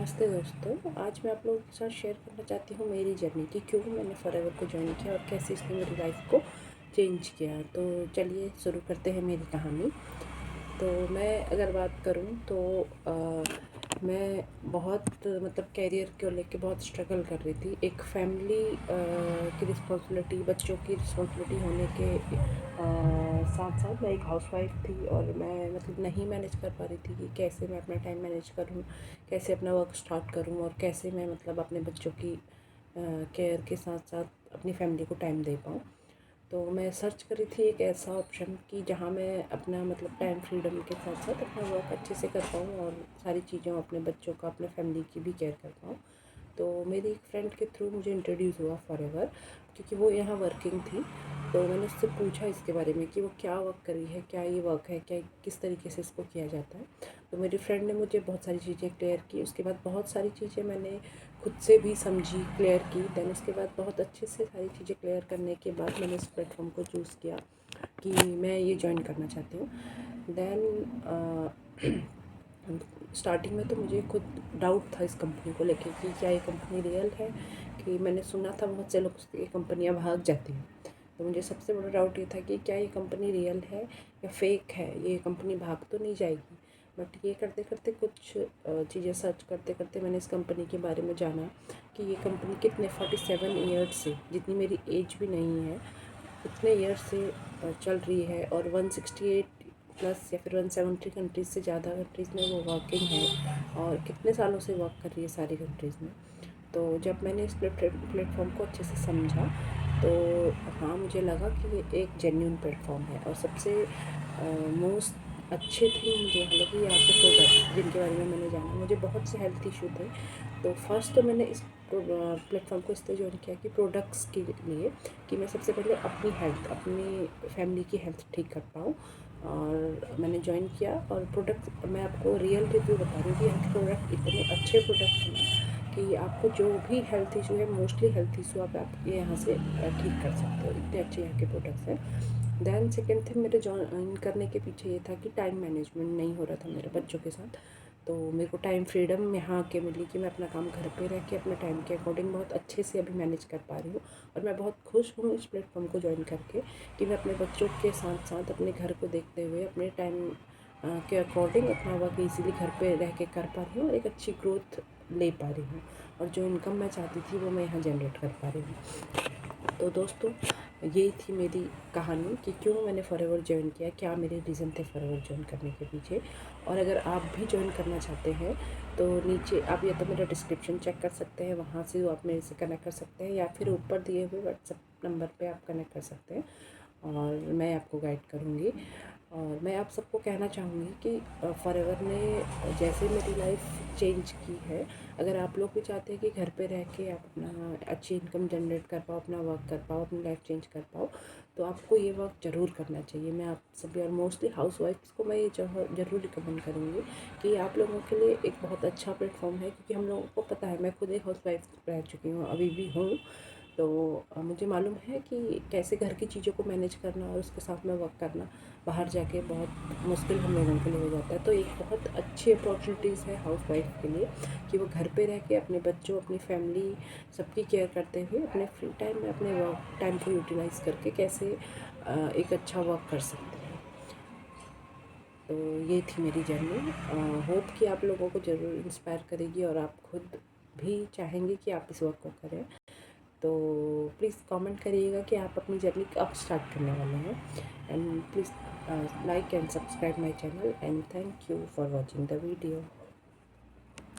नमस्ते दोस्तों, आज मैं आप लोगों के साथ शेयर करना चाहती हूँ मेरी जर्नी की क्यों मैंने फॉरएवर को ज्वाइन किया और कैसे इसने मेरी लाइफ को चेंज किया। तो चलिए शुरू करते हैं मेरी कहानी। तो मैं अगर बात करूँ तो मैं बहुत मतलब कैरियर को लेके बहुत स्ट्रगल कर रही थी। एक फैमिली की रिस्पॉन्सिबिलिटी, बच्चों की रिस्पॉन्सिबिलिटी होने के साथ साथ मैं एक हाउसवाइफ थी और मैं मतलब नहीं मैनेज कर पा रही थी कि कैसे मैं अपना टाइम मैनेज करूँ, कैसे अपना वर्क स्टार्ट करूँ और कैसे मैं मतलब अपने बच्चों की केयर के साथ साथ अपनी फैमिली को टाइम दे पाऊँ। तो मैं सर्च करी थी एक ऐसा ऑप्शन कि जहाँ मैं अपना मतलब टाइम फ्रीडम के साथ साथ अपना वर्क अच्छे से कर पाऊँ और सारी चीज़ें अपने बच्चों का, अपने फैमिली की भी केयर कर पाऊँ। तो मेरी एक फ्रेंड के थ्रू मुझे इंट्रोड्यूस हुआ फॉरएवर, क्योंकि वो यहाँ वर्किंग थी। तो मैंने उससे पूछा इसके बारे में कि वो क्या वर्क कर रही है, क्या ये वर्क है, क्या किस तरीके से इसको किया जाता है। तो मेरी फ्रेंड ने मुझे बहुत सारी चीज़ें क्लियर की। उसके बाद बहुत सारी चीज़ें मैंने खुद से भी समझी, क्लियर की। दैन उसके बाद बहुत अच्छे से सारी चीज़ें क्लियर करने के बाद मैंने इस प्लेटफॉर्म को चूज़ किया कि मैं ये ज्वाइन करना चाहती हूँ। दैन स्टार्टिंग में तो मुझे खुद डाउट था इस कंपनी को लेके कि क्या ये कंपनी रियल है, कि मैंने सुना था बहुत से लोग ये कंपनियाँ भाग जाती हैं। तो मुझे सबसे बड़ा डाउट ये था कि क्या ये कंपनी रियल है या फेक है, ये कंपनी भाग तो नहीं जाएगी। बट ये करते करते कुछ चीज़ें सर्च करते करते मैंने इस कंपनी के बारे में जाना कि ये कंपनी कितने 47 ईयर्स से, जितनी मेरी एज भी नहीं है, उतने ईयर्स से चल रही है और 168 प्लस या फिर 170 कंट्रीज़ से ज़्यादा कंट्रीज़ में वो वर्किंग है और कितने सालों से वर्क कर रही है सारी कंट्रीज़ में। तो जब मैंने इस प्लेटफॉर्म को अच्छे से समझा तो हाँ, मुझे लगा कि ये एक जेन्युइन प्लेटफॉर्म है। और सबसे मोस्ट अच्छे थिंग मुझे लगी यहाँ के प्रोडक्ट, जिनके बारे में मैंने जाना। मुझे बहुत से हेल्थ इशू थे, तो फर्स्ट तो मैंने इस प्लेटफॉर्म को इसलिए ज्वाइन किया कि प्रोडक्ट्स के लिए, कि मैं सबसे पहले अपनी हेल्थ, अपनी फैमिली की हेल्थ ठीक कर पाऊँ। और मैंने ज्वाइन किया और प्रोडक्ट, मैं आपको रियल रिव्यू बता रही हूँ कि यहाँ के प्रोडक्ट इतने अच्छे प्रोडक्ट हैं ना कि आपको जो भी हेल्थ इशू है, मोस्टली हेल्थ इशू आप ये यहाँ से ठीक कर सकते हो। इतने अच्छे यहाँ के प्रोडक्ट्स हैं। दैन सेकेंड थिंग मेरे ज्वाइन करने के पीछे ये था कि टाइम मैनेजमेंट नहीं हो रहा था मेरे बच्चों के साथ। तो मेरे को टाइम फ्रीडम यहाँ आके मिली कि मैं अपना काम घर पे रह के अपने टाइम के अकॉर्डिंग बहुत अच्छे से अभी मैनेज कर पा रही हूँ। और मैं बहुत खुश हूँ इस प्लेटफॉर्म को ज्वाइन करके कि मैं अपने बच्चों के साथ साथ अपने घर को देखते हुए अपने टाइम के अकॉर्डिंग अपना वर्क ईज़िली घर पे रह के कर पा रही हूँ और एक अच्छी ग्रोथ ले पा रही हूँ। और जो इनकम मैं चाहती थी वो मैं यहाँ जनरेट कर पा रही हूँ। तो दोस्तों, यही थी मेरी कहानी कि क्यों मैंने फॉरएवर ज्वाइन किया, क्या मेरे रीज़न थे फॉरएवर ज्वाइन करने के पीछे। और अगर आप भी ज्वाइन करना चाहते हैं तो नीचे आप या तो मेरा डिस्क्रिप्शन चेक कर सकते हैं, वहाँ से आप मेरे से कनेक्ट कर सकते हैं, या फिर ऊपर दिए हुए व्हाट्सएप नंबर पे आप कनेक्ट कर सकते हैं और मैं आपको गाइड करूँगी। और मैं आप सबको कहना चाहूँगी कि फॉरएवर ने जैसे मेरी लाइफ चेंज की है, अगर आप लोग भी चाहते हैं कि घर पे रह के आप अपना अच्छी इनकम जनरेट कर पाओ, अपना वर्क कर पाओ, अपनी लाइफ चेंज कर पाओ, तो आपको ये वर्क ज़रूर करना चाहिए। मैं आप सभी और मोस्टली हाउस वाइफ्स को मैं ये ज़रूर रिकमेंड करूँगी कि आप लोगों के लिए एक बहुत अच्छा प्लेटफॉर्म है, क्योंकि हम लोगों को पता है, मैं खुद एक हाउस वाइफ रह चुकी हूँ, अभी भी हूँ। तो मुझे मालूम है कि कैसे घर की चीज़ों को मैनेज करना और उसके साथ में वर्क करना बाहर जाके बहुत मुश्किल हम लोगों के लिए हो जाता है। तो एक बहुत अच्छी अपॉर्चुनिटीज़ है हाउस वाइफ के लिए कि वो घर पे रह के अपने बच्चों, अपनी फैमिली, सबकी केयर करते हुए अपने फ्री टाइम में अपने वर्क टाइम को यूटिलाइज़ करके कैसे एक अच्छा वर्क कर सकते हैं। तो ये थी मेरी जर्नी। होप कि आप लोगों को ज़रूर इंस्पायर करेगी और आप खुद भी चाहेंगे कि आप इस वर्क को करें। तो प्लीज़ कमेंट करिएगा कि आप अपनी जर्नी कब स्टार्ट करने वाले हैं। And please like and subscribe my channel and thank you for watching the video.